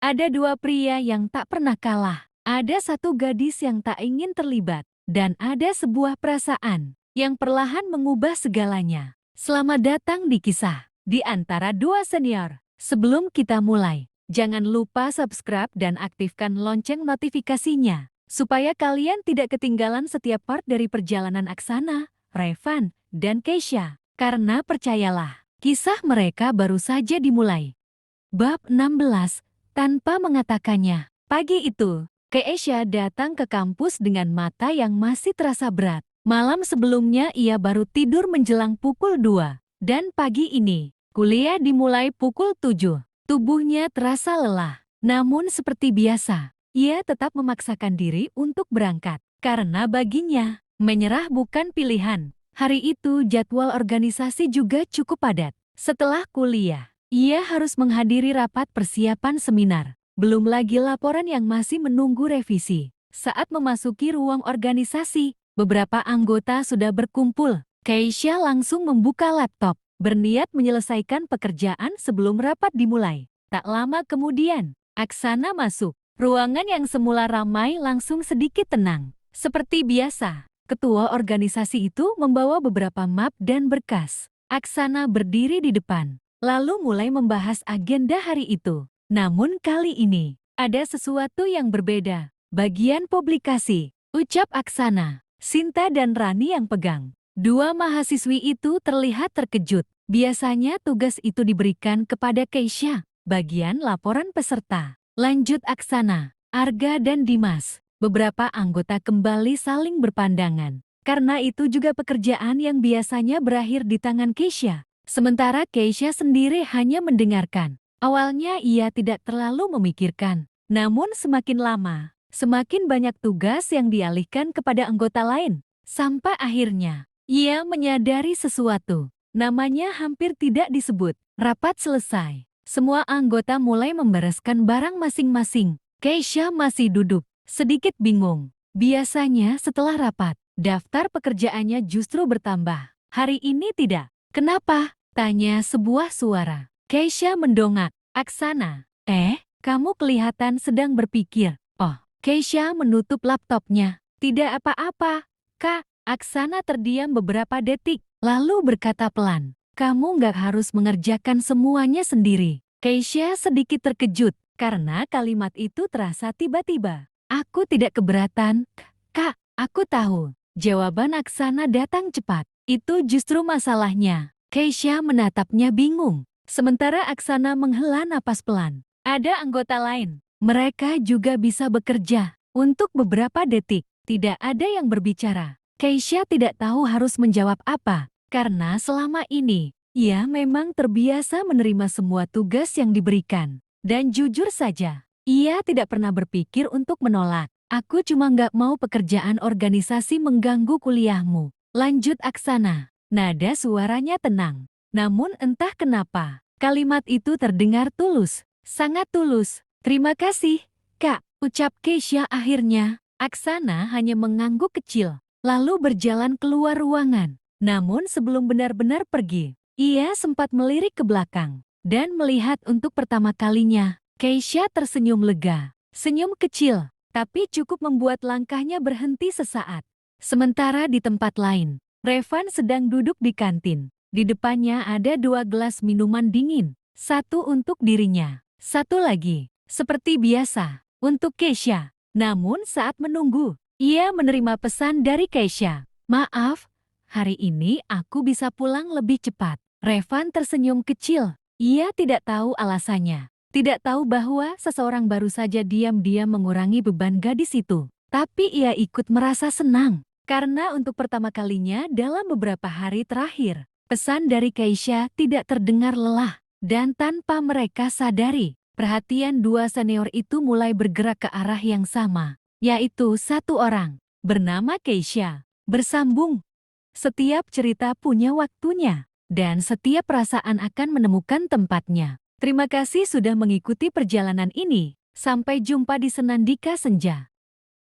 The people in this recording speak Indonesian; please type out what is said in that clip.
Ada dua pria yang tak pernah kalah. Ada satu gadis yang tak ingin terlibat. Dan ada sebuah perasaan yang perlahan mengubah segalanya. Selamat datang di kisah di antara dua senior. Sebelum kita mulai, jangan lupa subscribe dan aktifkan lonceng notifikasinya. Supaya kalian tidak ketinggalan setiap part dari perjalanan Aksana, Revan, dan Keisha. Karena percayalah, kisah mereka baru saja dimulai. Bab 16, tanpa mengatakannya. Pagi itu, Keisha datang ke kampus dengan mata yang masih terasa berat. Malam sebelumnya ia baru tidur menjelang pukul 2. Dan pagi ini, kuliah dimulai pukul 7. Tubuhnya terasa lelah. Namun seperti biasa, ia tetap memaksakan diri untuk berangkat. Karena baginya, menyerah bukan pilihan. Hari itu jadwal organisasi juga cukup padat. Setelah kuliah, ia harus menghadiri rapat persiapan seminar. Belum lagi laporan yang masih menunggu revisi. Saat memasuki ruang organisasi, beberapa anggota sudah berkumpul. Keisha langsung membuka laptop, berniat menyelesaikan pekerjaan sebelum rapat dimulai. Tak lama kemudian, Aksana masuk. Ruangan yang semula ramai langsung sedikit tenang. Seperti biasa, ketua organisasi itu membawa beberapa map dan berkas. Aksana berdiri di depan, lalu mulai membahas agenda hari itu. Namun kali ini, ada sesuatu yang berbeda. Bagian publikasi, ucap Aksana, Sinta dan Rani yang pegang. Dua mahasiswi itu terlihat terkejut. Biasanya tugas itu diberikan kepada Keisha. Bagian laporan peserta. Lanjut Aksana, Arga dan Dimas. Beberapa anggota kembali saling berpandangan. Karena itu juga pekerjaan yang biasanya berakhir di tangan Keisha. Sementara Keisha sendiri hanya mendengarkan. Awalnya ia tidak terlalu memikirkan. Namun semakin lama, semakin banyak tugas yang dialihkan kepada anggota lain. Sampai akhirnya, ia menyadari sesuatu. Namanya hampir tidak disebut. Rapat selesai. Semua anggota mulai membereskan barang masing-masing. Keisha masih duduk, sedikit bingung. Biasanya setelah rapat, daftar pekerjaannya justru bertambah. Hari ini tidak. Kenapa? Tanya sebuah suara. Keisha mendongak. Aksana, kamu kelihatan sedang berpikir. Oh, Keisha menutup laptopnya. Tidak apa-apa, Kak. Aksana terdiam beberapa detik, lalu berkata pelan. Kamu nggak harus mengerjakan semuanya sendiri. Keisha sedikit terkejut, karena kalimat itu terasa tiba-tiba. Aku tidak keberatan, Kak. Aku tahu. Jawaban Aksana datang cepat. Itu justru masalahnya. Keisha menatapnya bingung. Sementara Aksana menghela napas pelan. Ada anggota lain. Mereka juga bisa bekerja. Untuk beberapa detik, tidak ada yang berbicara. Keisha tidak tahu harus menjawab apa. Karena selama ini, ia memang terbiasa menerima semua tugas yang diberikan. Dan jujur saja, ia tidak pernah berpikir untuk menolak. Aku cuma nggak mau pekerjaan organisasi mengganggu kuliahmu. Lanjut Aksana. Nada suaranya tenang. Namun entah kenapa, kalimat itu terdengar tulus, sangat tulus. Terima kasih, Kak, ucap Keisha akhirnya. Aksana hanya mengangguk kecil, lalu berjalan keluar ruangan. Namun sebelum benar-benar pergi, ia sempat melirik ke belakang dan melihat untuk pertama kalinya. Keisha tersenyum lega, senyum kecil, tapi cukup membuat langkahnya berhenti sesaat. Sementara di tempat lain, Revan sedang duduk di kantin. Di depannya ada 2 gelas minuman dingin. Satu untuk dirinya, satu lagi, seperti biasa, untuk Keisha. Namun saat menunggu, ia menerima pesan dari Keisha. Maaf, hari ini aku bisa pulang lebih cepat. Revan tersenyum kecil. Ia tidak tahu alasannya. Tidak tahu bahwa seseorang baru saja diam-diam mengurangi beban gadis itu. Tapi ia ikut merasa senang. Karena untuk pertama kalinya dalam beberapa hari terakhir, pesan dari Keisha tidak terdengar lelah. Dan tanpa mereka sadari, perhatian dua senior itu mulai bergerak ke arah yang sama. Yaitu satu orang, bernama Keisha. Bersambung. Setiap cerita punya waktunya. Dan setiap perasaan akan menemukan tempatnya. Terima kasih sudah mengikuti perjalanan ini. Sampai jumpa di Senandika Senja.